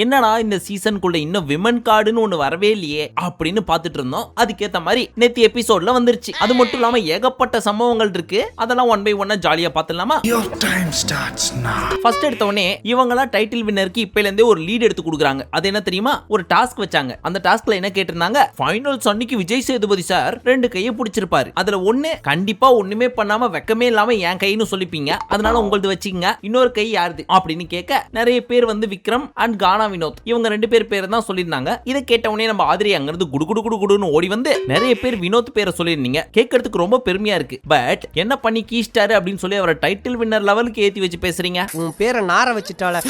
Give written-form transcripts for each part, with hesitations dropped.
என்னடா இந்த சீசனுக்குள்ள இன்னும் விமன் கார்டுன்னு ஒண்ணு வரவே இல்லையே அப்படின்னு பாத்துட்டு இருந்தோம். அதுக்கேத்த மாதிரி நேத்து எபிசோட்ல வந்துருச்சு. அது மட்டும் இல்லாம ஏகப்பட்ட சம்பவங்கள் இருக்கு. அதெல்லாம் ஒன் பை ஒன்னா ஜாலியா பாத்துலாமா? ஃபர்ஸ்ட் எடுத்த உடனே இவங்களா டைட்டில் வின்னருக்கு இப்பல இருந்தே ஒரு லீட் எடுத்து கொடுக்குறாங்க. அது என்ன தெரியுமா? ஒரு டாஸ்க் வச்சாங்க. அந்த டாஸ்க்ல என்ன கேட்டிருந்தாங்க, ஃபைனல்ஸ் அன்னைக்கு விஜய் சேதுபதி சார் 2 கையை பிடிச்சிருப்பாரு. அதுல ஒண்ணு கண்டிப்பா ஒண்ணுமே பண்ணாம வெக்கமே இல்லாம என் கைன்னு சொல்லிப்பீங்க, அதனால உங்களது வச்சுக்கங்க. இன்னொரு கை யாருது அப்படின்னு கேட்க நிறைய பேர் வந்து விக்ரம் அண்ட் கானா வினோத் இவங்க 2 பேர் தான் சொல்லியிருந்தாங்க. இதை கேட்ட உடனே நம்ம ஆதிரி அங்கிருந்து குடுகுடுன்னு ஓடி வந்து நிறைய பேர் வினோத் பேரை சொல்லிருந்தீங்க. கேட்கறதுக்கு ரொம்ப பெருமையா இருக்கு. பட் என்ன பண்ணி கீஸ்டாரு அப்படின்னு சொல்லி அவரை டைட்டில் வின்னர் லெவலுக்கு ஏத்தி வச்சு பேசுறீங்க. உன் பேரை நார வச்சுட்டால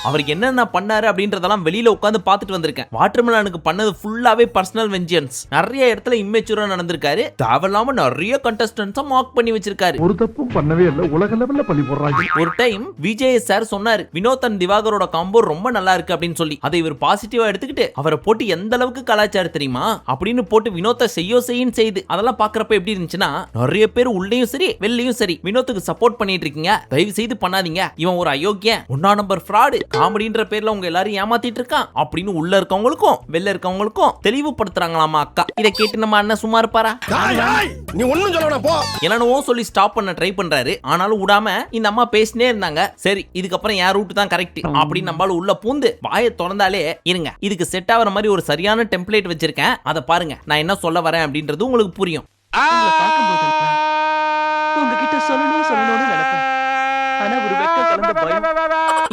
அவருக்கு என்னென்ன பண்ணாரு அப்படின்றதெல்லாம் வெளியில உட்கார்ந்து பார்த்துட்டு வந்திருக்கேன். வாட்டர்மெலனுக்கு பண்ணது ஃபுல்லாவே பர்சனல் வெஞ்சன்ஸ். நிறைய இடத்துல இம்மெச்சூரா நடந்திருக்காரு. தேவையில்லாம நிறைய கண்டஸ்டன்ட்ஸை மார்க் பண்ணி வச்சிருக்காரு. ஒரு தப்பும் பண்ணவே இல்ல, உலக லெவல்ல பண்ணி போடுறாங்க. ஒரு டைம் விஜய் சார் சொன்னாரு வினோத் அண்ட் திவாகரோட காம்போ ரொம்ப நல்லா இருக்கு அப்படின்னு சொல்லி. அதை இவர் பாசிட்டிவா எடுத்துக்கிட்டு அவரை போட்டு எந்த அளவுக்கு கலாச்சாரம் தெரியுமா அப்படின்னு போட்டு வினோத்தை செய்யும் செய்து அதெல்லாம் பாக்குறப்ப எப்படி இருந்துச்சுன்னா, நிறைய பேர் உள்ளேயும் சரி வெளியும் சரி வினோத்துக்கு சப்போர்ட் பண்ணிட்டு இருக்கீங்க. தயவு செய்து பண்ணாதீங்க, இவன் ஒரு அயோக்கியன் நம்பர் ஃப்ராட் காமெடின்ற பேர்ல உங்க எல்லாரும் ஏமாத்திட்டு இருக்கான் அப்படின்னு உள்ள இருக்கவங்களுக்கும் வெளில இருக்கவங்களுக்கும் தெளிவுபடுத்துறாங்களாமா அக்கா. இதை கேட்டு நம்ம அண்ணன் சும்மா இருப்பாரா? நீ ஒண்ணும் சொல்லணும் போ. என்னன்னு சொல்லி ஸ்டாப் பண்ண ட்ரை பண்றாரு. ஆனாலும் விடாம இந்த அம்மா பேசினே இருந்தாங்க. சரி இதுக்கப்புறம் என் ரூட் தான் கரெக்ட் அப்படின்னு நம்மளால உள்ள பூந்து வாயை திறந்தாலே இருங்க, இதுக்கு செட் ஆகிற மாதிரி ஒரு சரியான டெம்ப்ளேட் வச்சிருக்கேன். அதை பாருங்க, நான் என்ன சொல்ல வரேன் அப்படின்றது உங்களுக்கு புரியும். உங்ககிட்ட சொல்லணும்னு நினைப்பேன். ஆனா ஒரு வெக்க கலந்த பயம்.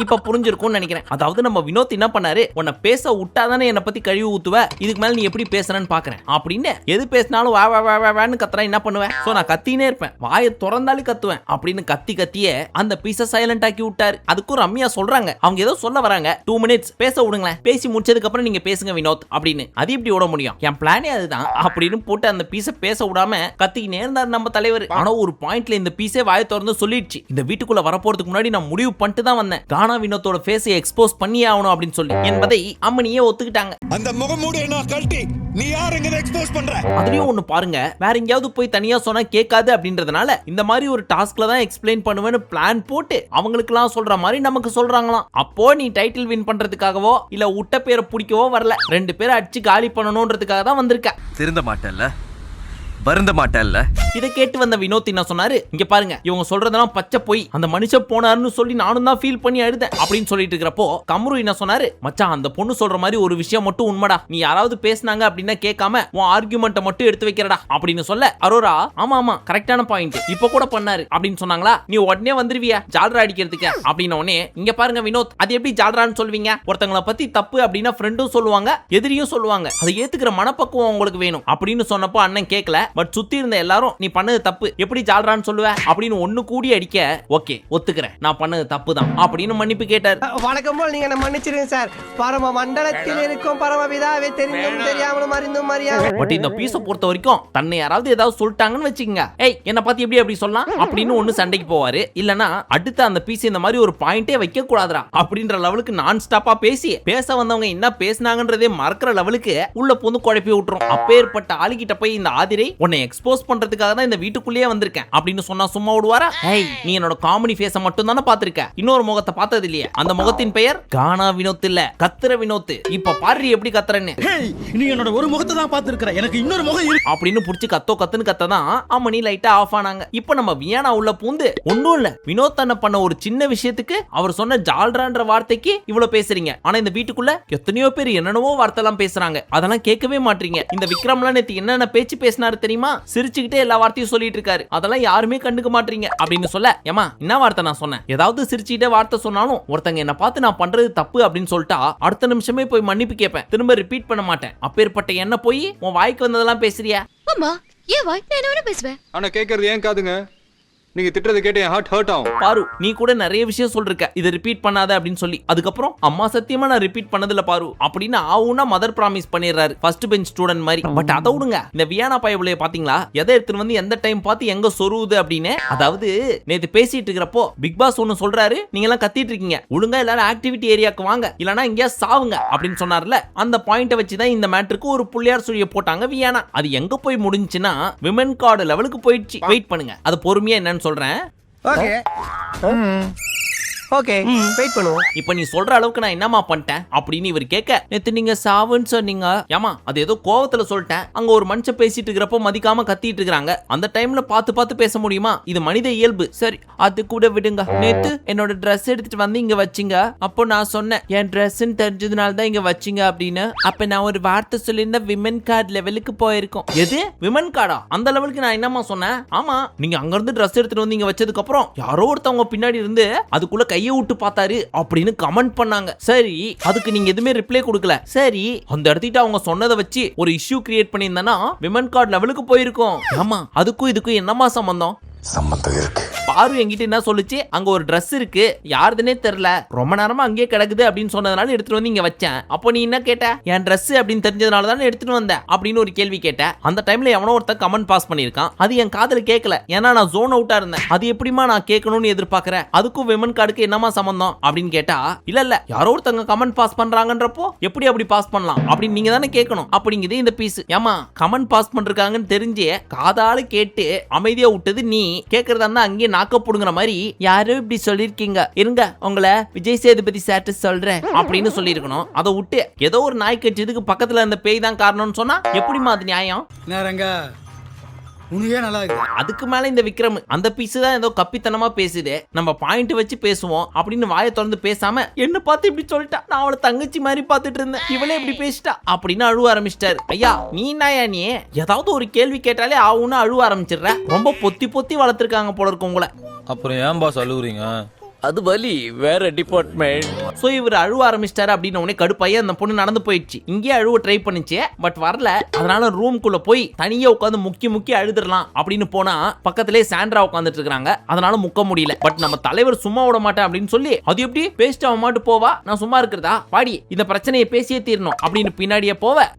இப்ப புரிஞ்சிருக்கும்னு நினைக்கிறேன். அதாவது நம்ம வினோத் என்ன பண்ணாரு, உன்னை பேச விட்டாதானே என்னை பத்தி கழிவு ஊத்துவ, இதுக்கு மேல நீ எப்படி பேசுறன்னு பாக்குறேன் அப்படின்னு எது பேசினாலும் வேன்னு கத்துறா என்ன பண்ணுவேன். சோ நான் கத்தினே இருப்பேன், வாயை திறந்தாலே கத்துவேன் அப்படின்னு கத்தியே அந்த பீஸ சைலண்ட் ஆக்கி விட்டாரு. அதுக்கும் ரம்யா சொல்றாங்க, அவங்க ஏதோ சொல்ல வராங்க, 2 மினிட்ஸ் பேச விடுங்களேன், பேசி முடிச்சதுக்கு அப்புறம் நீங்க பேசுங்க வினோத் அப்படின்னு. அது இப்படி விட முடியும், என் பிளானே அதுதான் அப்படின்னு போட்டு அந்த பீஸ பேச விடாம கத்திக்கினே இருந்தாரு நம்ம தலைவர். ஆனா ஒரு பாயிண்ட்ல இந்த பீஸே வாயை திறந்து சொல்லிடுச்சு, இந்த வீட்டுக்குள்ள வரப்போறதுக்கு முன்னாடி நான் முடிவு பண்ணிட்டு தான் வந்தேன், கானா வினோத்தோட ஃபேஸை எக்ஸ்போஸ் பண்ணி ஆகணும் அப்படின்னு சொல்லி என்பதை அம்மனியே ஒத்துக்கிட்டாங்க. அந்த முகமூடி என்ன கழட்டி நீ யாருங்க எக்ஸ்போஸ் பண்ற? அதுலயும் ஒன்னு பாருங்க, வேற எங்கயாவது போய் தனியா சொன்னா கேட்காது அப்படின்றதுனால இந்த மாதிரி ஒரு டாஸ்க்ல தான் எக்ஸ்பிளைன் பண்ணுவேன்னு பிளான் போட்டு அவங்களுக்குலாம் சொல்ற மாதிரி நமக்கு சொல்றாங்களாம். அப்போ நீ டைட்டில் வின் பண்றதுக்காகவோ இல்ல உட்ட பேரை பிடிக்கவோ வரல, 2 பேரை அடிச்சு காலி பண்ணணும்ன்றதுக்காக தான் வந்திருக்க. திருந்த மாட்டல்ல, வருந்த மாட்டல்ல. இதை கேட்டு வந்த வினோத் என்ன சொன்னாரு, இங்க பாருங்க இவங்க சொல்றதெல்லாம் பச்சை போய், அந்த மனுஷன் போனாருன்னு சொல்லி நானும் தான் ஃபீல் பண்ணி அழுதேன் அப்படின்னு சொல்லிட்டு இருக்கிறப்போ கம்ரு என்ன சொன்னாரு, மச்சான் அந்த பொண்ணு சொல்ற மாதிரி ஒரு விஷயம் மட்டும் உண்மைடா, நீ யாராவது பேசினாங்க அப்படின்னா கேட்காம உன் ஆர்குமெண்ட்டை மட்டும் எடுத்து வைக்கிறடா அப்படின்னு சொல்ல அரோரா ஆமா கரெக்டான பாயிண்ட் இப்ப கூட பண்ணாரு அப்படின்னு சொன்னாங்களா, நீ உடனே வந்துருவியா ஜால்ரா அடிக்கிறதுக்கு அப்படின்னு உடனே இங்க பாருங்க வினோத், அது எப்படி ஜால்ரான்னு சொல்வீங்க? ஒருத்தங்களை பத்தி தப்பு அப்படின்னா ஃப்ரெண்டும் சொல்லுவாங்க எதிரியும் சொல்லுவாங்க, அதை ஏத்துக்கிற மனப்பக்குவம் உங்களுக்கு வேணும் அப்படின்னு சொன்னப்போ அண்ணன் கேட்கல. பட் சுத்தி இருந்த எல்லாரும் நீ பண்ணது தப்பு எப்படி ஜால்ரான்னு சொல்லுவ அப்படின்னு ஒண்ணு கூடி அடிக்க, ஓகே ஒத்துக்கிறேன் நான் பண்ணது தப்பு தான் அப்படின்னு மன்னிப்பு கேட்டார். வணக்கம் போல் நீங்க மன்னிச்சிருங்க சார், பரம மண்டலத்தில் இருக்கும் பரமபிதாவே தெரிந்தும் தெரியாமலும் அறிந்தும் அறியாம. பட் இந்த பீஸை பொறுத்த வரைக்கும் தன்னை யாராவது ஏதாவது சொல்லிட்டாங்கன்னு வச்சுக்கங்க, ஏய் என்ன பத்தி எப்படி அப்படி சொல்லலாம் அப்படின்னு ஒண்ணு சண்டைக்கு போவாரு. இல்லனா அடுத்து அந்த பீஸ் இந்த மாதிரி ஒரு பாயிண்டே வைக்க கூடாதுடா அப்படின்ற லெவலுக்கு நான் ஸ்டாப்பா பேச வந்தவங்க என்ன பேசினாங்கன்றதே மறக்கிற லெவலுக்கு உள்ள பொந்து குழப்பி விட்டுரும். அப்பேற்பட்ட ஆளுகிட்ட போய் இந்த ஆதிரை உன்னை எக்ஸ்போஸ் பண்றதுக்காக தான் இந்த வீட்டுக்குள்ளேயே வந்திருக்கேன் அப்படின்னு சொன்னா சும்மா விடுவாரா? ஏய் நீ என்னோட காமெடி ஃபேஸை மட்டும் தானே பாத்திருக்க, இன்னொரு முகத்தை பார்த்தது இல்லையே. அந்த முகத்தின் பெயர் கானா வினோத் இல்ல, கத்துற வினோத். இப்ப பாரு எப்படி கத்துறன்னு. நீ என்னோட ஒரு முகத்தை தான் பாத்துருக்க, எனக்கு இன்னொரு முகம் இருக்கு அப்படின்னு புடிச்சு கத்துன்னு கத்ததான் அம்மனி லைட்டா ஆஃப் ஆனாங்க. இப்ப நம்ம வியானா உள்ள பூந்து ஒன்றும் இல்ல வினோத் அண்ணன் பண்ண ஒரு சின்ன விஷயத்துக்கு அவர் சொன்ன ஜால்ரான்ற வார்த்தைக்கு இவ்வளவு பேசுறீங்க. ஆனா இந்த வீட்டுக்குள்ள எத்தனையோ பேர் என்னென்னவோ வார்த்தை எல்லாம் பேசுறாங்க, அதெல்லாம் கேட்கவே மாட்டீங்க. இந்த விக்ரம்லாம் நேத்து என்னென்ன பேச்சு பேசினாரு தெரியுமா? சிரிச்சுக்கிட்டே எல்லா வார்த்தையும் சொல்லிட்டு இருக்காரு, அதெல்லாம் யாருமே கண்டுக்க மாட்டீங்க அப்படின்னு சொல்ல, ஏமா என்ன வார்த்தை நான் சொன்னேன்? ஏதாவது சிரிச்சுக்கிட்டே வார்த்தை சொன்னாலும் ஒருத்தங்க என்ன பார்த்து நான் பண்றது தப்பு அப்படின்னு சொல்லிட்டா அடுத்த நிமிஷமே போய் மன்னிப்பு கேட்பேன், திரும்ப ரிப்பீட் பண்ண மாட்டேன். அப்பேற்பட்ட என்ன போய் உன் வாய்க்கு வந்ததெல்லாம் பேசுறியா? அம்மா ஏன் வாய் நான் என்ன பேசுவேன்? ஆனா கேக்குறது ஏன் காதுங்க? நீங்க திட்டறது கேட்டு என் ஹர்ட் ஆகும். பாரு நீ கூட நிறைய விஷயம் சொல்லிருக்க, இதை ரிப்பீட் பண்ணாத அப்படின்னு சொல்லி. அதுக்கப்புறம் அம்மா சத்தியமா நான் ரிப்பீட் பண்ணதில்ல பாரு அப்படின்னு ஆவுனா மதர் ப்ராமிஸ் பண்ணிடுறாரு ஃபர்ஸ்ட் பெஞ்ச் ஸ்டூடெண்ட் மாதிரி. பட் அதை விடுங்க, இந்த வியானா பயவுலைய பாத்தீங்களா எதை எடுத்துட்டு வந்து எந்த டைம் பார்த்து எங்க சொருவுது அப்படின்னு. அதாவது நேத்து பேசிட்டு இருக்கிறப்போ பிக் பாஸ் ஒன்னு சொல்றாரு, நீங்க எல்லாம் கத்திட்டு இருக்கீங்க, ஒழுங்கா எல்லாரும் ஆக்டிவிட்டி ஏரியாக்கு வாங்க இல்லனா இங்க சாவுங்க அப்படின்னு சொன்னார்ல. அந்த பாயிண்ட வச்சுதான் இந்த மேட்டருக்கு ஒரு புள்ளியார் சுழிய போட்டாங்க வியானா. அது எங்க போய் முடிஞ்சுன்னா விமன் கார்டு லெவலுக்கு போயிடுச்சு. வெயிட் பண்ணுங்க, அது பொறுமையா என்னன்னு சொல்றேன். ஓகே ஓகே வெயிட் பண்ணுவோம். இப்ப நீ சொல்ற அளவுக்கு நான் என்னமா பண்ணிட்டேன் அப்படின்னு இவர் கேட்க, நேத்து நீங்க சாவுன்னு சொன்னீங்க. ஏமா அது ஏதோ கோவத்துல சொல்லிட்டேன். அங்க ஒரு மனுஷன் பேசிட்டு இருக்கிறப்போ மதிக்காம கத்திட்டு இருக்காங்க. அந்த டைம்ல பார்த்து பேச முடியுமா? இது மனித இயல்பு. சரி அது கூட விடுங்க. நேத்து என்னோட ட்ரெஸ் எடுத்துட்டு வந்து இங்க வச்சிங்க. அப்போ நான் சொன்னேன் என் ட்ரெஸ்ன்னு தெரிஞ்சதுனால தான் இங்க வச்சிங்க அப்படின்னு. அப்ப நான் ஒரு வார்த்தை சொல்லியிருந்த விமன் கார்டு லெவலுக்கு போயிருக்கோம். எது விமன் கார்டா? அந்த லெவலுக்கு நான் என்னமா சொன்னேன்? ஆமா நீங்க அங்க இருந்து ட்ரெஸ் எடுத்துட்டு வந்து இங்க வச்சதுக்கு அப்புறம் யாரோ ஒருத்தவங்க பின்னாடி இருந்து அதுக்குள்ள கையை விட்டு பார்த்தாரு அப்படின்னு கமெண்ட் பண்ணாங்க. சரி அதுக்கு நீங்க எதுவுமே ரிப்ளை கொடுக்கல. சரி அந்த இடத்திட்ட அவங்க சொன்னதை வச்சு ஒரு இஷ்யூ கிரியேட் பண்ணியிருந்தா விமன் கார்டு லெவலுக்கு போயிருக்கும். ஆமா அதுக்கும் இதுக்கும் என்னமா சம்பந்தம்? சம்பந்தம் இருக்கு. பாரு என்கிட்ட என்ன சொல்லுச்சு, அங்க ஒரு Dress இருக்கு யாருதுன்னே தெரியல ரொம்ப நேரமா அங்கேயே கிடக்குது அப்படின்னு சொன்னதுனால எடுத்துட்டு வந்து இங்க வச்சேன். அப்போ நீ என்ன கேட்ட? என் Dress அப்படின்னு தெரிஞ்சதுனால தானே எடுத்துட்டு வந்தேன் அப்படின்னு ஒரு கேள்வி கேட்ட. அந்த டைம்ல எவனோ ஒருத்தன் கமெண்ட் பாஸ் பண்ணிருக்கான். அது என் காதுல கேட்கல, ஏன்னா நான் ஜோன் அவுட்டா இருந்தேன். அது எப்படிமா நான் கேட்கணும்னு எதிர்பார்க்கறேன்? அதுக்கும் விமன் கார்டுக்கு என்னமா சம்பந்தம் அப்படின்னு கேட்டா, இல்ல யாரோ ஒருத்தங்க கமெண்ட் பாஸ் பண்றாங்கன்றப்போ எப்படி அப்படி பாஸ் பண்ணலாம் அப்படின்னு நீங்க தானே கேட்கணும் அப்படிங்குது இந்த பீஸ். ஏமா கமெண்ட் பாஸ் பண்றாங்கன்னு தெரிஞ்சே காதால கேட்டு அமைதியா விட்டது நீ. கேக்குறதா இருந்தா அங்கேயே நாக்கப்படுங்கிற மாதிரி யாரும் இப்படி சொல்லிருக்கீங்க. இருங்க உங்களை விஜய் சேதுபதி சார்ட்ட சொல்றேன் அப்படின்னு சொல்லிருக்கணும். அதை விட்டு ஏதோ ஒரு நாய் கட்சியதுக்கு பக்கத்துல இருந்த பேய் தான் காரணம்னு சொன்னா எப்படிமா அது நியாயம்? அதுக்கு மேல இந்த விக்ரம் அந்த பீஸ் தான் ஏதோ கப்பித்தனமா பேசுது. நம்ம பாயிண்ட் வச்சு பேசுவோம் அப்படின்னு வாயை திறந்து பேசாம என்ன பார்த்து இப்படி சொல்லிட்டா. நான் அவளை தங்கச்சி மாதிரி பார்த்துட்டு இருந்தேன், இவளே இப்படி பேசிட்டா அப்படின்னு அழுவ ஆரம்பிச்சிட்டாரு. ஐயா நீ நாயா நீ ஏதாவது ஒரு கேள்வி கேட்டாலே ஆவுன்னு அழுவ ஆரம்பிச்சிடுற. ரொம்ப பொத்தி வளர்த்துருக்காங்க போல இருக்கு உங்களை. அப்புறம் ஏன் பாஸ் அழுவுறீங்க? அது வலி வேற டிபார்ட்மெண்ட். சோ இவர் அழுவ ஆரம்பிச்சிட்டாரு அப்படின்னு உடனே கடுப்பாயி அந்த பொண்ணு நடந்து போயிடுச்சு. இங்கே அழுவ ட்ரை பண்ணிச்சு பட் வரல. அதனால ரூம்குள்ள போய் தனியா உட்காந்து முக்கி அழுதுறலாம் அப்படின்னு போனா பக்கத்திலே சாண்ட்ரா உட்காந்துட்டு இருக்காங்க. அதனால முக்க முடியல. பட் நம்ம தலைவர் சும்மா விட மாட்டேன் அப்படின்னு சொல்லி அது எப்படி பேசிட்டு அவன் மாட்டு போவா, நான் சும்மா இருக்கிறதா பாடி இந்த பிரச்சனையை பேசியே தீரணும் அப்படின்னு பின்னாடியே போவ.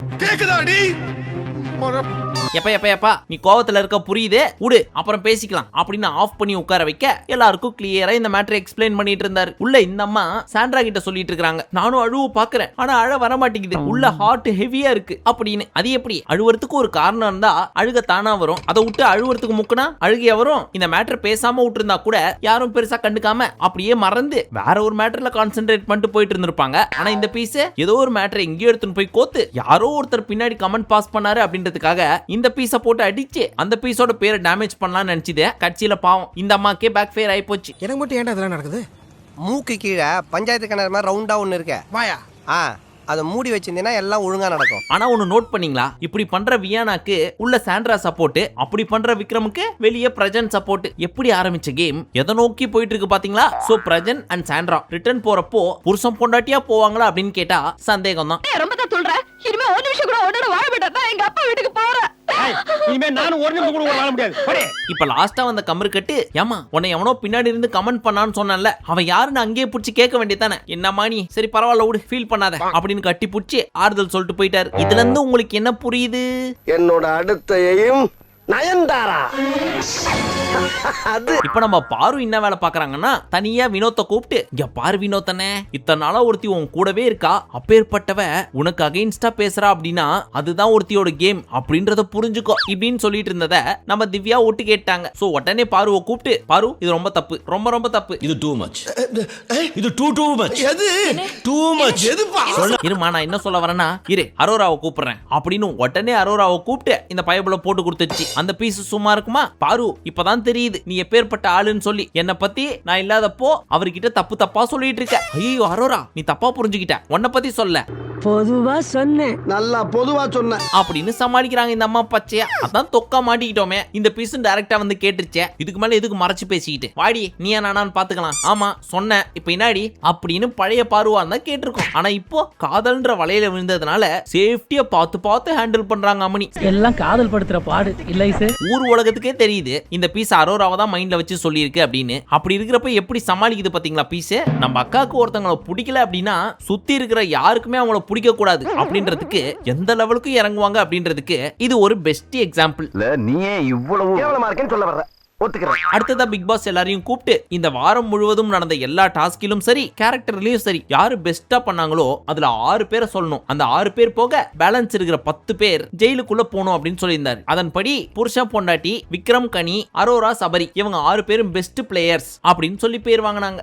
எப்பா நீ கோவத்துல இருக்க புரியுது விடு அப்புறம் பேசிக்கலாம் அப்படின்னு ஆஃப் பண்ணி உட்கார வைக்க எல்லாருக்கும் கிளியரா இந்த மேட்டரை எக்ஸ்பிளைன் பண்ணிட்டு இருந்தாரு. உள்ள இந்த அம்மா சாண்ட்ரா கிட்ட சொல்லிட்டு இருக்காங்க, நானும் அழுவ பாக்குறேன் ஆனா அழ வர மாட்டேங்குது, உள்ள ஹார்ட் ஹெவியா இருக்கு அப்படின்னு. அது எப்படி? அழுவறதுக்கு ஒரு காரணம் இருந்தா அழுக தானா வரும். அதை விட்டு அழுவறதுக்கு முக்குனா அழுகையா வரும். இந்த மேட்டர் பேசாம விட்டு இருந்தா கூட யாரும் பெருசா கண்டுக்காம அப்படியே மறந்து வேற ஒரு மேட்டர்ல கான்சென்ட்ரேட் பண்ணிட்டு போயிட்டு இருந்திருப்பாங்க. ஆனா இந்த பீஸ் ஏதோ ஒரு மேட்டரை எங்கேயோ எடுத்துன்னு போய் கோத்து யாரோ ஒருத்தர் பின்னாடி கமெண்ட் பாஸ் பண்ணாரு அப்படின்றதுக்காக இந்த பீஸ போட்டு அடிச்சு அந்த பீஸோட பேரை டேமேஜ் பண்ணலாம்னு நினைச்சது. கட்சியில பாவம் இந்த அம்மாக்கே பேக் ஃபயர் ஆயி போச்சு. எனக்கு மட்டும் ஏன்டா இதெல்லாம் நடக்குது? மூக்கு கீழே பஞ்சாயத்து கிணறு மாதிரி ரவுண்டா ஒன்னு இருக்க வாயா, அதை மூடி வச்சிருந்தீங்கன்னா எல்லாம் ஒழுங்கா நடக்கும். ஆனா ஒன்னு நோட் பண்ணீங்களா? இப்படி பண்ற வியானாக்கு உள்ள சாண்ட்ரா சப்போர்ட், அப்படி பண்ற விக்ரமுக்கு வெளியே பிரஜன் சப்போர்ட். எப்படி ஆரம்பிச்ச கேம் எதை நோக்கி போயிட்டு இருக்கு பாத்தீங்களா? So Prajan and Sandra return போறப்போ புருஷன் பொண்டாட்டியா போவாங்களா அப்படின்னு கேட்டா சந்தேகம் தான். ரொம்ப தான் சொல்றேன். இனிமே ஒரு நிமிஷம் கூட உன்னோட வாழ விட்டா எங்க அப்பா வீட்டுக்கு போறேன். இனிமே நானும் ஒரு நிமிஷம் கூட வாழ முடியாது. இப்ப லாஸ்டா வந்த கமரு கட்டு, ஏமா உன்னை எவனோ பின்னாடி இருந்து கமெண்ட் பண்ணான்னு சொன்னான்ல, அவன் யாருன்னு அங்கேயே புடிச்சு கேட்க வேண்டியதானே. என்னமா நீ சரி பரவாயில்ல விடு ஃபீல் பண்ணாத அப்படின்னு கட்டி புடிச்சு ஆறுதல் சொல்லிட்டு போயிட்டாரு. இதுல இருந்து உங்களுக்கு என்ன புரியுது? என்னோட அடுத்தையும் நயன்தாரா. இப்ப நம்ம பாரு என்ன வேலை பாக்குறாங்கன்னா தனியா வினோத்தை கூப்பிட்டு, இங்க பாரு வினோத்தனே இத்தனை நாளா ஒருத்தி உன் கூடவே இருக்கா, அப்பேற்பட்டவ உனக்கு அகைன்ஸ்டா பேசுறா அப்படின்னா அதுதான் ஒருத்தியோட கேம் அப்படின்றத புரிஞ்சுக்கோ இப்படின்னு சொல்லிட்டு இருந்தத நம்ம திவ்யா ஒட்டு கேட்டாங்க. சோ உடனே பாருவை கூப்பிட்டு, பாரு இது ரொம்ப தப்பு, ரொம்ப தப்பு, இது டூ மச், இது டூ மச், எது டூ மச், எதுப்பா இருமா நான் என்ன சொல்ல வரேன்னா இரு அரோராவை கூப்பிடுறேன் அப்படின்னு உடனே அரோராவை கூப்பிட்டு இந்த பைபிள போட்டு கொடுத்துச்சு. அந்த பீஸ் சும்மா இருக்குமா? பாரு இப்பதான் தெரியுது நீ எப்பேற்பட்ட ஆளுன்னு சொல்லி. என்ன பத்தி நான் இல்லாதப்போ அவர்கிட்ட தப்பா சொல்லிட்டு இருக்க. ஐயோ அரோரா நீ தப்பா புரிஞ்சுக்கிட்ட, உன்னை பத்தி சொல்ல பொதுவா சொன்னேன், நல்லா பொதுவா சொன்னேன் அப்படின்னு சமாளிக்கிறாங்க இந்த அம்மா பச்சையா. அதான் தொக்கா மாட்டிக்கிட்டோமே. இந்த பீஸ் டைரக்டா வந்து கேட்டுருச்சே, இதுக்கு மேல எதுக்கு மறைச்சு பேசிக்கிட்டு, வாடி நீ நானான்னு பாத்துக்கலாம். ஆமா சொன்னேன் இப்ப என்னாடி அப்படின்னு பழைய பாருவா தான் கேட்டிருக்கோம். ஆனா இப்போ காதல்ன்ற வலையில விழுந்ததுனால சேஃப்டியா பார்த்து ஹேண்டில் பண்றாங்க அம்மனி. எல்லாம் காதல் படுத்துற பாடு இல்லை சார். ஊர் உலகத்துக்கே தெரியுது இந்த பீஸ் அரோராவை தான் மைண்ட்ல வச்சு சொல்லியிருக்கு அப்படின்னு. அப்படி இருக்கிறப்ப எப்படி சமாளிக்குது பாத்தீங்களா பீஸ். நம்ம அக்காவுக்கு ஒருத்தவங்களை பிடிக்கல அப்படின்னா சுத்தி இருக்கிற யாருக்குமே அவங்கள பிடிக்க கூடாது அப்படின்றதுக்கு எந்த லெவலுக்கு இறங்குவாங்க அப்படின்றதுக்கு இது ஒரு பெஸ்ட் எக்ஸாம்பிள். நீயே இவ்வளவு கேவலமா இருக்கேன்னு சொல்ல வர்ற. அடுத்ததா பிக் பாஸ் எல்லாரையும் கூப்பிட்டு இந்த வாரம் முழுவதும் நடந்த எல்லா டாஸ்கிலும் சரி கேரக்டர்லயும் சரி யாரு பெஸ்டா பண்ணாங்களோ அதுல 6 பேரை சொல்லணும். அந்த 6 பேர் போக பேலன்ஸ் இருக்கிற 10 பேர் ஜெயிலுக்குள்ள போகணும் அப்படின்னு சொல்லியிருந்தாரு. அதன்படி புருஷன் பொண்டாட்டி விக்ரம், கனி, அரோரா, சபரி இவங்க 6 பேரும் பெஸ்ட் பிளேயர்ஸ் அப்படின்னு சொல்லி பேர் வாங்கினாங்க.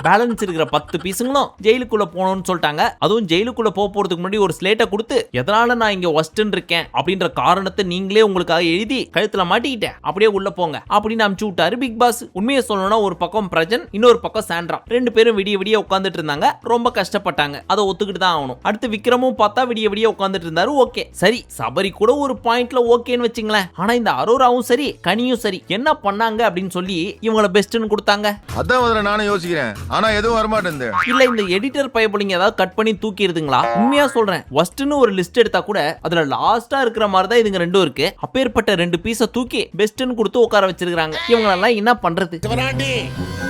பேலன்ஸ் இருக்கிற 10 பீஸுங்களும் ஜெயிலுக்குள்ள போகணும்னு சொல்லிட்டாங்க. அதுவும் ஜெயிலுக்குள்ள போறதுக்கு முன்னாடி ஒரு ஸ்லேட்டை கொடுத்து எதனால நான் இங்க ஒஸ்ட்ன்னு இருக்கேன் அப்படின்ற காரணத்தை நீங்களே உங்களுக்காக எழுதி கழுத்துல மாட்டிக்கிட்டேன், அப்படியே உள்ள போங்க அப்படின்னு அனுப்பிச்சு விட்டாரு பிக் பாஸ். உண்மையை சொல்லணும்னா ஒரு பக்கம் பிரஜன், இன்னொரு பக்கம் சாண்ட்ரா, 2 பேரும் விடிய விடிய உட்கார்ந்துட்டு இருந்தாங்க. ரொம்ப கஷ்டப்பட்டாங்க, அதை ஒத்துக்கிட்டு தான் ஆகணும். அடுத்து விக்ரமும் பார்த்தா விடிய விடிய உட்கார்ந்துட்டு இருந்தாரு. ஓகே சரி, சபரி கூட ஒரு பாயிண்ட்ல ஓகேன்னு வச்சுங்களேன். ஆனா இந்த அரோராவும் சரி கனியும் சரி என்ன பண்ணாங்க அப்படின்னு சொல்லி இவங்கள பெஸ்ட்னு கொடுத்தாங்க. அதான் முதல்ல நானும் யோசிக்கிறேன், ஆனா எதுவும் வரமாட்டேன். இல்ல இந்த எடிட்டர் பயப்படிங்க ஏதாவது கட் பண்ணி தூக்கிடுதுங்களா? உண்மையா சொல்றேன், ஒஸ்ட்னு ஒரு லிஸ்ட் எடுத்தா கூட அதுல லாஸ்டா இருக்கிற மாதிரி தான் இதுங்க ரெண்டும் இருக்கு. அப்பேற்பட்ட 2 பீஸை தூக்கி பெஸ்ட்னு கொடுத்து உட்கார வச்சிருக்காங்க. இவங்க எல்லாம் என்ன பண்றது?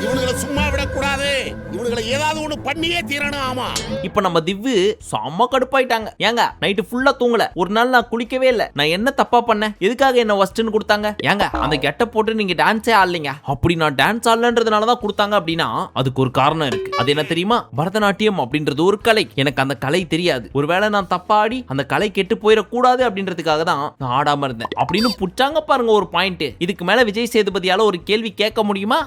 இவனுங்களை சும்மா விடக்கூடாது, இவனுங்களை ஏதாவது ஒண்ணு பண்ணியே தீரணும். ஆமா, இப்ப நம்ம திவ்வு செம்ம கடுப்பாயிட்டாங்க. ஏங்க நைட்டு ஃபுல்லா தூங்கல, ஒரு நாள் நான் குளிக்கவே இல்ல, நான் என்ன தப்பா பண்ணேன், எதுக்காக என்ன ஒஸ்ட்னு கொடுத்தாங்க? ஏங்க அந்த கெட்ட போட்டு நீங்க டான்ஸே ஆடலைங்க, அப்படி நான் டான்ஸ் ஆடலன்றதுனால தான் கொடுத்தாங்க அப்படின்னா அதுக்கு ஒரு காரணம் இருக்கு. அது என்ன தெரியுமா? பரதநாட்டியம் அப்படின்றது ஒரு கலை. எனக்கு அந்த கலை தெரியாது, ஒருவேளை நான் தப்பா ஆடி அந்த கலை கெட்டு போயிடக்கூடாது அப்படின்றதுக்காக தான் நான் ஆடாம இருந்தேன் அப்படின்னு புடிச்சாங்க பாருங்க ஒரு பாயிண்ட். இதுக்கு மேல விஜய் சேதுபதியால ஒரு கேள்வி கேட்க முடியுமா?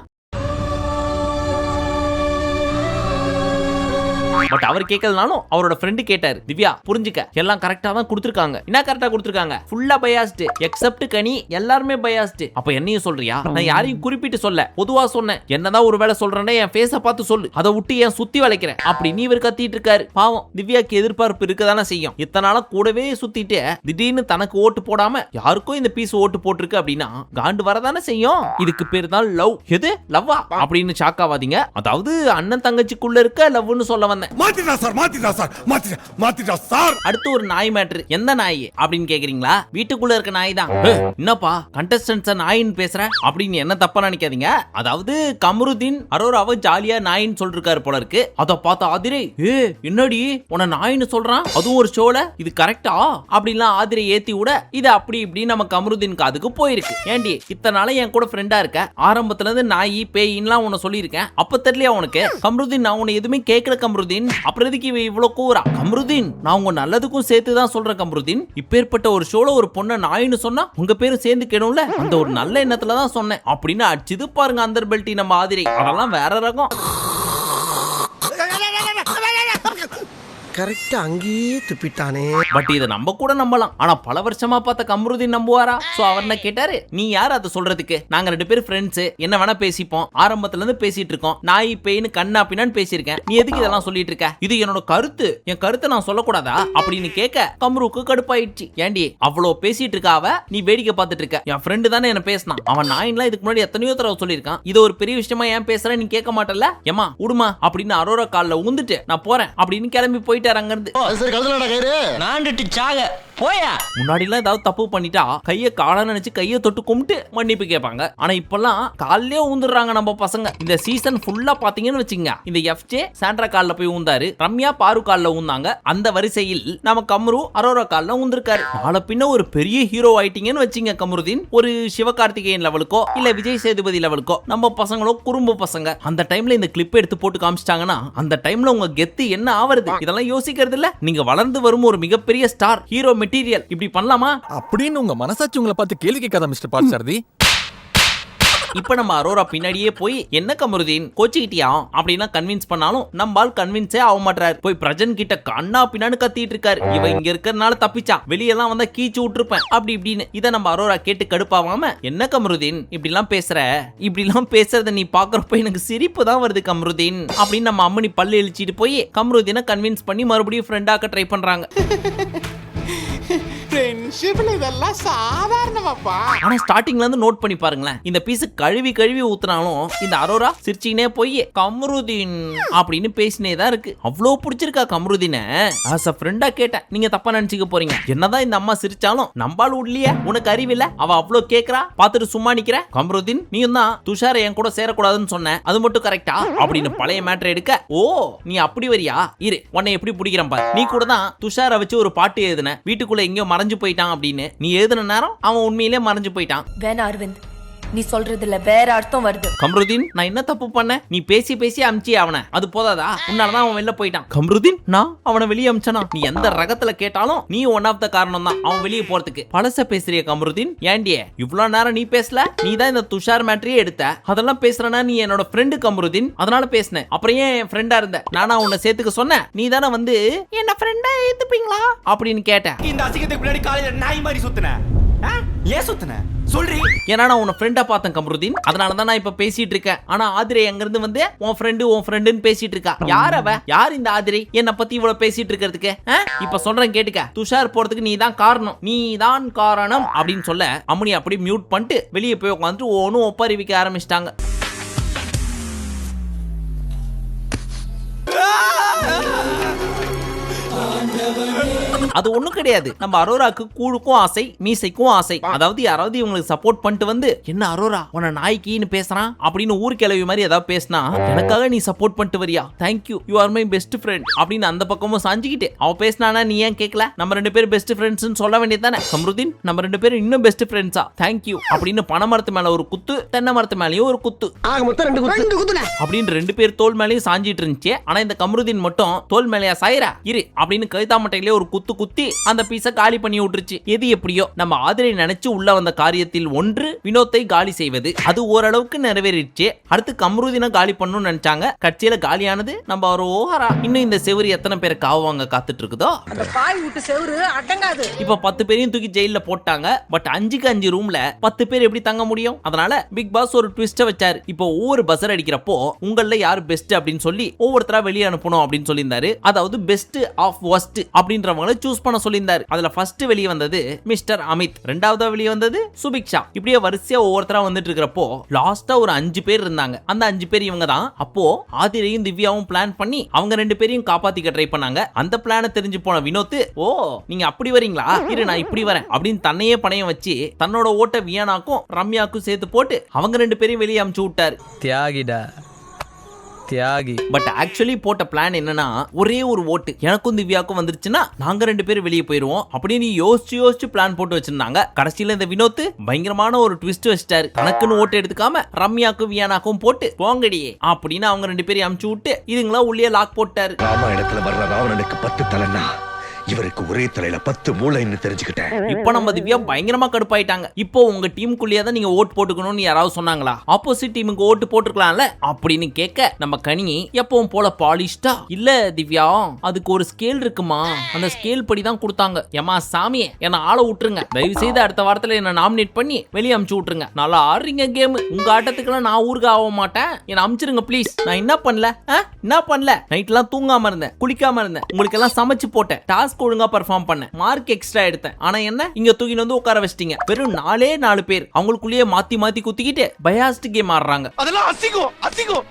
பட் அவர் கேட்கலனாலும் அவரோட ஃப்ரெண்டு கேட்டாரு, திவ்யா புரிஞ்சுக்க எல்லாம் கரெக்டா தான் கொடுத்திருக்காங்க. என்ன கரெக்டா கொடுத்திருக்காங்க? ஃபுல்லா பயாஸ்ட் எக்ஸப்ட் கனி, எல்லாருமே பயாஸ்ட். அப்ப என்னையும் சொல்றியா? நான் யாரையும் குறிப்பிட்டு சொல்ல, பொதுவா சொன்னேன். என்னதான் ஒரு வேளை சொல்றேன்னா என் ஃபேஸ பார்த்து சொல்லு, அதை விட்டு ஏன் சுத்தி வளைக்கிறேன் அப்படின்னு இவர் கத்திட்டு இருக்காரு. பாவம் திவ்யாக்கு எதிர்பார்ப்பு இருக்கதானே செய்யும். இத்தனை நாளா கூடவே சுத்திட்டு திடீர்னு தனக்கு ஓட்டு போடாம யாருக்கும் இந்த பீஸ் ஓட்டு போட்டிருக்கு அப்படின்னா காண்டு வரதானே செய்யும். இதுக்கு பேர் தான் லவ். எது லவ்வா அப்படின்னு ஷாக்காவாதீங்க. அதாவது அண்ணன் தங்கச்சிக்குள்ள இருக்க லவ்னு சொல்ல வந்தேன். அடுத்து ஒரு நாய் மேட்டர். எந்த நாய் அப்படின்னு கேக்குறீங்களா? வீட்டுக்குள்ள இருக்க நாய் தான். என்னப்பா கண்டஸ்டன்ஸ் நாயின்னு பேசுற அப்படின்னு என்ன தப்பா நினைக்காதீங்க. அதாவது கமருதீன் அரோராவை ஜாலியா நாயின்னு சொல்லிருக்காரு போல இருக்கு. அத பார்த்த ஆதிரை, என்னடி உன நாயின்னு சொல்றான், அதுவும் ஒரு ஷோல, இது கரெக்டா அப்படின்லாம் ஆதிரை ஏத்தி விட இது அப்படி இப்படி நம்ம கமருதீன் காதுக்கு போயிருக்கு. ஏண்டி இத்தனை நாள என் கூட ஃப்ரெண்டா இருக்க, ஆரம்பத்துல இருந்து நாய் பேயின்லாம் உன்னை சொல்லியிருக்கேன், அப்ப தெரியலையா உனக்கு? கமருதீன் நான் உன்னை எதுவுமே கேட்கல கமருதீன், அப்புறம் எதுக்கு இவ்வளவு கூறா? கமருதீன் நான் உங்க நல்லதுக்கும் சேர்த்து தான் சொல்றேன் கமருதீன். இப்பேற்பட்ட ஒரு ஷோல ஒரு பொண்ணை நாயின்னு சொன்னா உங்க பேரும் சேர்ந்து கேடும்ல, அந்த ஒரு நல்ல எண்ணத்துல தான் சொன்னேன் அப்படின்னு அடிச்சுது பாருங்க அந்த பெல்ட்டி நம்ம ஆதிரை. அதெல்லாம் வேற ரகம். கரெக்டா அங்கேயே துப்பிட்டானே. பட் இதை நம்ம கூட நம்பலாம், ஆனா பல வருஷமா பார்த்த கமருதீன் நம்புவாரா? சோ அவர் என்ன கேட்டாரு, நீ யார் அதை சொல்றதுக்கு? நாங்க 2 பேரும் ஃப்ரெண்ட்ஸ், என்ன வேணா பேசிப்போம், ஆரம்பத்துல இருந்து பேசிட்டு இருக்கோம், நாய் பேயின்னு கண்ணா பின்னான்னு பேசியிருக்கேன், நீ எதுக்கு இதெல்லாம் சொல்லிட்டு இருக்க? இது என்னோட கருத்து, என் கருத்தை நான் சொல்லக்கூடாதா அப்படின்னு கேட்க கமருக்கு கடுப்பாயிடுச்சு. ஏண்டி அவ்வளவு பேசிட்டு இருக்க அவ, நீ வேடிக்கை பார்த்துட்டு இருக்க? என் ஃப்ரெண்டு தானே என்ன பேசினான், அவன் நாயின்லாம் இதுக்கு முன்னாடி எத்தனையோ தடவை சொல்லியிருக்கான், இது ஒரு பெரிய விஷயமா ஏன் பேசுற, நீ கேட்க மாட்டல? ஏமா உடுமா அப்படின்னு அரோரா கால்ல உந்துட்டு நான் போறேன் அப்படின்னு கிளம்பி போயிட்டு முன்னாடி எல்லாம் ஏதாவது தப்பு பண்ணிட்டா கைய கால நினைச்சு கைய தொட்டு கும்பிட்டு மன்னிப்பு கேட்பாங்க. ஆனா இப்பெல்லாம் காலையே ஊந்துடுறாங்க நம்ம பசங்க. இந்த சீசன் ஃபுல்லா பாத்தீங்கன்னு வச்சுங்க, இந்த எஃப்ஜே சாண்ட்ரா கால்ல போய் ஊந்தாரு, ரம்யா பாரு கால்ல ஊந்தாங்க, அந்த வரிசையில் நம்ம கமரு அரோரா கால்ல ஊந்திருக்காரு. நாளை பின்ன ஒரு பெரிய ஹீரோ ஆயிட்டீங்கன்னு வச்சுங்க கமருதீன், ஒரு சிவகார்த்திகேயன் லெவலுக்கோ இல்ல விஜய் சேதுபதி லெவலுக்கோ நம்ம பசங்களோ குறும்பு பசங்க, அந்த டைம்ல இந்த கிளிப் எடுத்து போட்டு காமிச்சிட்டாங்கன்னா அந்த டைம்ல உங்க கெத்து என்ன ஆவறது? இதெல்லாம் யோசிக்கிறது இல்ல. நீங்க வளர்ந்து வரும் ஒரு மிகப்பெரிய ஸ்டார், ஹீரோ மெட்டீரியல், இப்படி பண்ணலாமா அப்படின்னு உங்க மனசாட்சி உங்களை பார்த்து கேள்வி கேட்காத மிஸ்டர் பார்த்தசாரதி. இப்ப நம்ம அரோரா பின்னாடியே போய் என்ன கமருதீன் கோச்சிக்கிட்டியா அப்படின்னா கன்வின்ஸ் பண்ணாலும் நம்மால் கன்வின்ஸே ஆக மாட்டாரு. போய் பிரஜன் கிட்ட கண்ணா பின்னான்னு கத்திட்டு இருக்காரு. இவ இங்க இருக்கறனால தப்பிச்சான், வெளியெல்லாம் வந்தா கீச்சு விட்டுருப்பேன் அப்படி இப்படின்னு. இதை நம்ம அரோரா கேட்டு கடுப்பாவாம, என்ன கமருதீன் இப்படிலாம் பேசுற, இப்படிலாம் பேசுறத நீ பாக்குறப்ப எனக்கு சிரிப்பு தான் வருது கமருதீன் அப்படின்னு நம்ம அம்மனி பல்லு இழிச்சிட்டு போய் கமருதீனை கன்வின்ஸ் பண்ணி மறுபடியும் ஃப்ரெண்டாக்க ட்ரை பண்றாங்க. ஆனா ஸ்டார்டிங்ல இருந்து நோட் பண்ணி பாருங்களேன், இந்த பீஸ் கழுவி கழுவி ஊத்துனாலும் இந்த அரோரா சிரிச்சினே போய் கமருதீன் அப்படின்னு பேசினே தான் இருக்கு. அவ்வளவு பிடிச்சிருக்கா கமருதீனை. ஆஸ் அ ஃப்ரெண்டா கேட்டேன், நீங்க தப்பா நினைச்சுக்க போறீங்க. என்னதான் இந்த அம்மா சிரிச்சாலும் நம்பால் உட்லியே, உனக்கு அறிவில்ல, அவ அவ்வளவு கேக்குறா, பாத்துட்டு சும்மா நிக்கிற. கமருதீன் நீயும் தான் துஷாரை என் கூட சேரக்கூடாதுன்னு சொன்ன, அது மட்டும் கரெக்டா அப்படின்னு பழைய மேட்டர் எடுக்க, ஓ நீ அப்படி வரியா, இரு உன்னை எப்படி பிடிக்கிறேன் பாரு. நீ கூட தான் துஷாரை வச்சு ஒரு பாட்டு எழுதுன, வீட்டுக்குள்ள எங்கேயோ மறைஞ்சு போயிட்டான் அப்படின்னு. நீ எழுதுன நேரம் அவன் உண்மையிலே மறைஞ்சு போயிட்டான். வேணா அரவிந்த், நீ சொல்றதுல வேற அர்த்தம் வருது. கம்ருதீன், நான் என்ன தப்பு பண்ணேன்? நீ பேசி பேசி அமிச்சி அவனை, அது போதாதா? உன்னாலதான் அவன் வெளில போயிட்டான். கம்ருதீன், நான் அவனை வெளியே அமிச்சனா? நீ எந்த ரகத்துல கேட்டாலும் நீ ஒன் ஆஃப் த காரணம் தான் அவன் வெளியே போறதுக்கு. பழச பேசுறிய கம்ருதீன். ஏண்டியே இவ்வளவு நேரம் நீ பேசல? நீ தான் இந்த துஷார் மேட்டரியே எடுத்த. அதெல்லாம் பேசுறனா? நீ என்னோட ஃப்ரெண்டு கம்ருதீன், அதனால பேசினேன். அப்புறம் ஏன் என் ஃப்ரெண்டா இருந்த? நானா உன்னை சேர்த்துக்க சொன்னேன்? நீ தானே வந்து என்ன ஃப்ரெண்டா ஏத்துப்பீங்களா அப்படின்னு கேட்டேன். இந்த அசிங்கத்துக்கு பின்னாடி காலையில நாய் மாதிரி சுத்துன. ஏன் சுத்துன சொல்றீ? ஏன்னா நான் உன்னை ஃப்ரெண்டா பார்த்தேன் கம்ருதீன், அதனாலதான் நான் இப்ப பேசிட்டு இருக்கேன். ஆனா ஆதிரை எங்க இருந்து வந்து உன் ஃப்ரெண்டுன்னு பேசிட்டு இருக்கா. யார் அவ? யார் இந்த ஆதிரை என்ன பத்தி இவ்வளவு பேசிட்டு இருக்கிறதுக்கு? இப்ப சொல்றேன் கேட்டுக்க. துஷார் போறதுக்கு நீ தான் காரணம், நீ தான் காரணம் அப்படின்னு சொல்ல அம்மனி அப்படி மியூட் பண்ணிட்டு வெளியே போய் உட்காந்துட்டு ஒன்னும் ஒப்பறிவிக்க ஆரம்பிச்சிட்டாங்க. அது ஒண்ணும் கிடையாது. நம்ம அரோராக்கு கூழுக்கும் ஆசை, மீசைக்கும் ஆசை. அதாவது யாராவது இவங்களுக்கு சப்போர்ட் பண்ணிட்டு வந்து, என்ன அரோரா உன்னை நாய்க்கின்னு பேசுறான் அப்படின்னு ஊர் கிளவி மாதிரி ஏதாவது பேசினா, எனக்காக நீ சப்போர்ட் பண்ணிட்டு வரியா? Thank you, you are my best friend அப்படின்னு அந்த பக்கமும் சாஞ்சிக்கிட்டு அவ பேசினானா நீ ஏன் கேட்கல? நம்ம 2 பேரும் பெஸ்ட் ஃப்ரெண்ட்ஸ்னு சொல்ல வேண்டியதானே? கம்ருதீன், நம்ம 2 பேரும் இன்னும் பெஸ்ட் ஃப்ரெண்ட்ஸா? தேங்க்யூ அப்படின்னு பனை மரத்து மேல ஒரு குத்து, தென்னை மரத்து மேலயும் ஒரு குத்து, அப்படின்னு 2 பேர் தோல் மேலயும் சாஞ்சிட்டு இருந்துச்சு. ஆனா இந்த கம்ருதீன் மட்டும் தோல் மேலையா சாயிரா இரு அப்படின்னு கழுத்தா மட்டையிலே ஒரு குத்து குத்தி அந்த பீஸை காலி பண்ணி விட்டுருச்சு. எது எப்படியோ நம்ம ஆதிரை நினைச்சு உள்ள வந்த காரியத்தில் ஒன்று வினோத்தை காலி செய்வது. அது ஓரளவுக்கு நிறைவேறிடுச்சு. அடுத்து கம்ருதீனை காலி பண்ணணும்னு நினைச்சாங்க. கட்சியில காலியானது நம்ம ஒரு ஓஹரா. இன்னும் இந்த செவரு எத்தனை பேர் காவாங்க காத்துட்டு இருக்குதோ. இப்ப 10 பேரையும் தூக்கி ஜெயில போட்டாங்க. பட் 5க்கு 5 ரூம்ல 10 பேர் எப்படி தங்க முடியும்? அதனால பிக் பாஸ் ஒரு ட்விஸ்ட வச்சாரு. இப்போ ஒவ்வொரு பஸர் அடிக்கிறப்போ உங்கள யார் பெஸ்ட் அப்படின்னு சொல்லி ஒவ்வொருத்தரா வெளியே அனுப்பணும் அப்படின்னு சொல்லியிருந்தாரு. அதாவது பெஸ்ட் ஆஃப் வொஸ்ட் அப்படின்றவங்களை சூஸ் பண்ண சொல்லியிருந்தாரு. அதுல ஃபர்ஸ்ட் வெளியே வந்தது மிஸ்டர் அமித், ரெண்டாவதா வெளியே வந்தது சுபிக்ஷா. இப்படியே வரிசையா ஒவ்வொருத்தரா வந்துட்டு இருக்கிறப்போ லாஸ்டா ஒரு 5 பேர் இருந்தாங்க. அந்த 5 பேர் இவங்க தான். அப்போ ஆதிரையும் திவ்யாவும் பிளான் பண்ணி அவங்க 2 பேரையும் காப்பாத்திக்க ட்ரை பண்ணாங்க. அந்த பிளான தெரிஞ்சு போன வினோத், ஓ நீங்க அப்படி வரீங்களா, இரு நான் இப்படி வரேன் அப்படின்னு தன்னையே பணையம் வச்சு தன்னோட ஓட்ட வியானாக்கும் ரம்யாக்கும் சேர்த்து போட்டு அவங்க 2 பேரையும் வெளியே அமுச்சு விட்டாரு. தியாகிடா தியாகி. பட் ஆக்சுவலி போட்ட பிளான் என்னன்னா, ஒரே ஒரு ஓட்டு எனக்கும் திவ்யாக்கும் வந்துருச்சுன்னா நாங்க 2 பேரும் வெளியே போயிருவோம் அப்படின்னு யோசிச்சு பிளான் போட்டு வச்சிருந்தாங்க. கடைசியில இந்த வினோத் பயங்கரமான ஒரு ட்விஸ்ட் வச்சிட்டாரு. தனக்குன்னு ஓட்டு எடுத்துக்காம ரம்யாக்கும் வியானாக்கும் போட்டு போங்கடியே அப்படின்னு அவங்க 2 பேரையும் அமுச்சு விட்டு இதுங்களா உள்ளே லாக் போட்டாரு. ராமாயணத்துல வர்ற ராவணனுக்கு 10 தலைன்னா இவருக்கு ஒரே தலையில 10 மூளைன்னு தெரிஞ்சுக்கிட்டேன். இப்போ நம்ம திவ்யா பயங்கரமா கடுப்பாயிட்டாங்க. இப்போ உங்க டீமுக்குள்ளேயே தான் நீங்க ஓட்டு போட்டுக்கணும்னு யாராவது சொன்னாங்களா? ஆப்போசிட் டீமுக்கு ஓட்டு போட்டுக்கலாம்ல அப்படின்னு கேட்க நம்ம கனி எப்பவும் போல பாலிஷ்டா, இல்ல திவ்யா அதுக்கு ஒரு ஸ்கேல் இருக்குமா, அந்த ஸ்கேல் படி தான் கொடுத்தாங்க. ஏமா சாமியே என்ன ஆள விட்டுருங்க, தயவு செய்து அடுத்த வாரத்துல என்ன நாமினேட் பண்ணி வெளியே அமுச்சு விட்டுருங்க. நல்லா ஆடுறீங்க கேம், உங்க ஆட்டத்துக்குலாம் நான் ஊருக்கு ஆக மாட்டேன், என்ன அமுச்சிருங்க ப்ளீஸ். நான் என்ன பண்ணல நைட் எல்லாம் தூங்காம இருந்தேன், குளிக்காம இருந்தேன், உங்களுக்கு எல்லாம் சமைச்சு போட்டேன், டாஸ்க் ஒழுங்கா பெர்ஃபார்ம் பண்ணேன், மார்க் எக்ஸ்ட்ரா எடுத்தேன். ஆனா என்ன இங்க தூக்கி வந்து உட்கார வச்சிட்டீங்க. வெறும் 4 பேர் அவங்களுக்குள்ளேயே மாத்தி குத்திக்கிட்டு பயாஸ்ட் கேம் ஆடுறாங்க. அதெல்லாம் அசிங்கம்.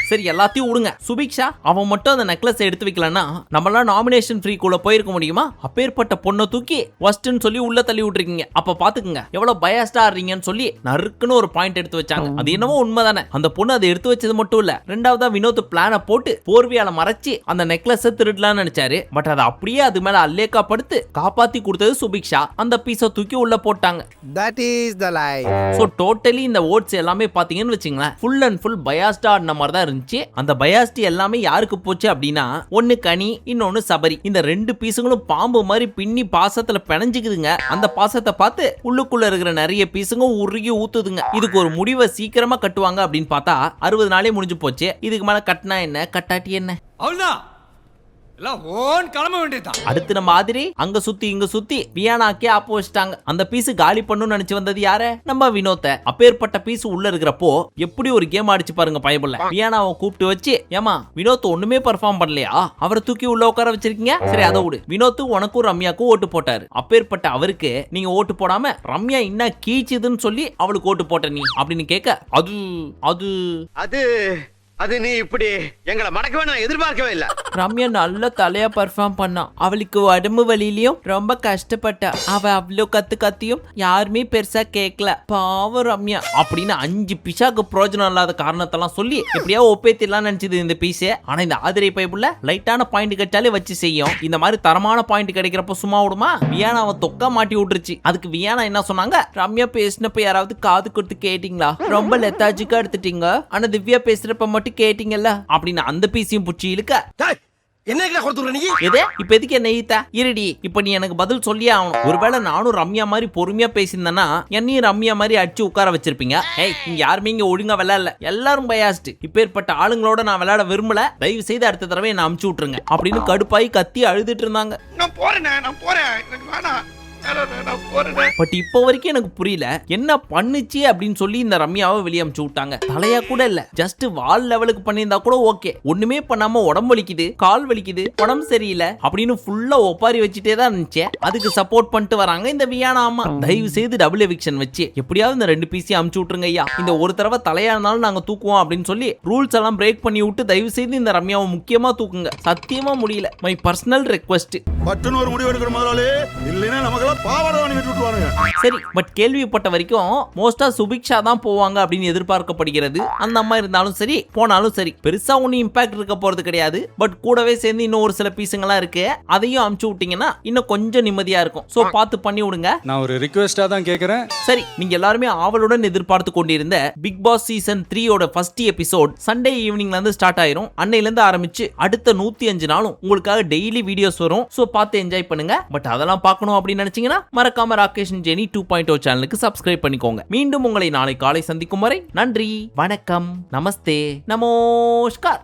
சரி எல்லாத்தையும் விடுங்க. சுபிக்ஷா அவன் மட்டும் அந்த நெக்லஸ் எடுத்து வைக்கலன்னா நம்மளாம் நாமினேஷன் ஃப்ரீ குள்ள போயிருக்க முடியுமா? அப்பேற்பட்ட பொண்ணை தூக்கி வஸ்ட்னு சொல்லி உள்ள தள்ளி விட்டுருக்கீங்க. அப்ப பாத்துக்குங்க எவ்வளவு பயாஸ்டா ஆடுறீங்கன்னு சொல்லி நறுக்குன்னு ஒரு பாயிண்ட் எடுத்து வச்சாங்க. அது என்னவோ உண்மைதானே. அந்த பொண்ணு அதை எடுத்து வச்சது மட்டும் இல்ல, ரெண்டாவதா வினோத் பிளான போட்டு போர்வையால மறைச்சு அந்த நெக்லஸ் திருடலாம்னு நினைச்சாரு. பட் அதை அப்படியே அது மேல அல்லேக்கா படுத்து காப்பாத்தி கொடுத்தது சுபிக்ஷா. அந்த பீஸை தூக்கி உள்ள போட்டாங்க. That is the lie. So totally இந்த ஓட்ஸ் எல்லாமே பாத்தீங்கன்னு வச்சுங்களேன், ஃபுல் அண்ட் ஃபுல் பயாஸ்டா ஆடின மாதிரி தான் இருந்துச்சு. அந்த பயாஸ்டி எல்லாமே யாருக்கு போச்சு அப்படின்னா, ஒன்னு கனி, இன்னொன்னு சபரி. இந்த 2 பீஸுங்களும் பாம்பு மாதிரி பின்னி பாசத்துல பிணைஞ்சுக்குதுங்க. அந்த பாசத்தை பார்த்து உள்ளுக்குள்ள இருக்கிற நிறைய பீஸுங்க உருகி ஊத்துதுங்க. இதுக்கு ஒரு முடிவை சீக்கிரமா கட்டுவாங்க அப்படின்னு பார்த்தா 60 நாளே முடிஞ்சு போச்சு. இதுக்கு மேல கட்டினா என்ன, கட்டாட்டி என்ன? அவ்வளவுதான், எல்லாம் ஓன் கிளம்ப வேண்டியதுதான். அடுத்து நம்ம மாதிரி அங்க சுத்தி இங்க சுத்தி வியானாக்கே ஆப்ப வச்சிட்டாங்க. அந்த பீஸ் காலி பண்ணணும்னு நினைச்சு வந்தது யாரு? நம்ம வினோத்தை. அப்பேற்பட்ட பீஸ் உள்ள இருக்கிறப்போ எப்படி ஒரு கேம் ஆடிச்சு பாருங்க பயபுள்ள. வியானாவை கூப்பிட்டு வச்சு, ஏமா வினோத் ஒண்ணுமே பெர்ஃபார்ம் பண்ணலையா, அவரை தூக்கி உள்ள உட்கார வச்சிருக்கீங்க. சரி அதை விடு, வினோத் உனக்கும் ரம்யாக்கும் ஓட்டு போட்டாரு. அப்பேற்பட்ட அவருக்கு நீங்க ஓட்டு போடாம ரம்யா என்ன கீச்சுதுன்னு சொல்லி அவளுக்கு ஓட்டு போட்ட நீ அப்படின்னு கேட்க, அது அது நீ இப்படி எங்களை மடக்கவே நான் எதிர்பார்க்கவே இல்ல. ரம்யா நல்ல தலையா பர்ஃபார்ம் பண்ணா. அவளுக்கு உடம்பு வலியிலயும் ரொம்ப கஷ்டப்பட்டா. அவ அவ்வளோ கத்தியும் யாருமே பெருசா கேட்கல. பாவம் ரம்யா அப்படின்னு 5 பிசாக்கு பிரோஜனம் இல்லாத காரணத்தெல்லாம் சொல்லி எப்படியா ஒப்பேத்திடலாம் நினைச்சது இந்த பீஸே. ஆனா இந்த ஆதிரை பைப்புல லைட்டான பாயிண்ட் கிடைச்சாலே வச்சு செய்யும். இந்த மாதிரி தரமான பாயிண்ட் கிடைக்கிறப்ப சும்மா விடுமா? வியானா அவன் தொக்கா மாட்டி விட்டுருச்சு. அதுக்கு வியானா என்ன சொன்னாங்க, ரம்யா பேசினப்ப யாராவது காது கொடுத்து கேட்டீங்களா? ரொம்ப லெத்தாஜிக்கா எடுத்துட்டீங்க. ஆனா திவ்யா பேசுறப்ப மட்டும் கேட்டீங்கல்ல அப்படின்னு அந்த பீஸையும் புடிச்சு இழுக்க. என்ன கொடுத்துற நீ? எது இப்ப எதுக்கு என்ன ஈத்த இருடி? இப்ப நீ எனக்கு பதில் சொல்லியே ஆகணும். ஒருவேளை நானும் ரம்யா மாதிரி பொறுமையா பேசியிருந்தேன்னா என்னையும் ரம்யா மாதிரி அடிச்சு உட்கார வச்சிருப்பீங்க. ஏய், இங்க யாருமே இங்க ஒழுங்கா விளையாடல, எல்லாரும் பயாஸ்ட். இப்பேற்பட்ட ஆளுங்களோட நான் விளையாட விரும்பல. தயவு செய்து அடுத்த தடவை என்ன அமுச்சு விட்டுருங்க அப்படின்னு கடுப்பாய் கத்தி அழுதுட்டு இருந்தாங்க. நான் போறேன் எனக்கு வேணாம். பட் இப்போ வரைக்கும் எனக்கு புரியல என்ன பண்ணுச்சு அப்படின்னு சொல்லி இந்த ரம்யாவை வெளியே அமுச்சு விட்டாங்க. தலையா கூட இல்ல, ஜஸ்ட் வால் லெவலுக்கு பண்ணியிருந்தா கூட ஓகே. ஒண்ணுமே பண்ணாம உடம்பு வலிக்குது, கால் வலிக்குது, உடம்பு சரியில்லை அப்படின்னு ஃபுல்லா ஒப்பாரி வச்சுட்டே தான் இருந்துச்சு. அதுக்கு சப்போர்ட் பண்ணிட்டு வராங்க இந்த வியானா அம்மா. தயவு செய்து டபுள் எவிக்ஷன் வச்சு எப்படியாவது இந்த 2 பீஸையும் அமுச்சு விட்டுருங்க ஐயா. இந்த ஒரு தடவை தலையா இருந்தாலும் நாங்க தூக்குவோம் அப்படின்னு சொல்லி ரூல்ஸ் எல்லாம் பிரேக் பண்ணி விட்டு தயவு செய்து இந்த ரம்யாவை முக்கியமா தூக்குங்க. சத்தியமா முடியல. My personal request. பட்டுன்னு ஒரு முடிவு எடுக்கிற முதலாளி, இல்லைன்னா நமக்கு சரி, பட் கேள்விப்பட்ட வரைக்கும் மோஸ்டா சுபிக்ஷா தான் போவாங்க அப்படின்னு எதிர்பார்க்கப்படுகிறது. அந்த அம்மா இருந்தாலும் சரி போனாலும் சரி பெருசா ஒன்னும் இம்பாக்ட் இருக்க போறது கிடையாது. பட் கூடவே சேர்ந்து இன்னும் ஒரு சில பீஸுங்களா இருக்கு, அதையும் அமுச்சு விட்டீங்கன்னா இன்னும் கொஞ்சம் நிம்மதியா இருக்கும். சோ பார்த்து பண்ணி விடுங்க. நான் ஒரு ரிக்வெஸ்டா தான் கேக்குறேன். சரி, நீங்க எல்லாருமே ஆவலுடன் எதிர்பார்த்து கொண்டிருந்த big boss season 3 first episode Sunday ஈவினிங்ல இருந்து ஸ்டார்ட் ஆயிரும். அன்னையில இருந்து ஆரம்பிச்சு அடுத்த 105 நாளும் உங்களுக்காக டெய்லி வீடியோஸ் வரும். சோ பார்த்து என்ஜாய் பண்ணுங்க. பட் அதெல்லாம் பார்க்கணும் அப்படின்னு நினைச்சீங்கன்னா மறக்காம ராகேஷ் ஜெனி 2.0 சேனலுக்கு சப்ஸ்கிரைப் பண்ணிக்கோங்க. மீண்டும் உங்களை நாளை காலை சந்திக்கும் வரை நன்றி, வணக்கம், நமஸ்தே, நமோஸ்கார்.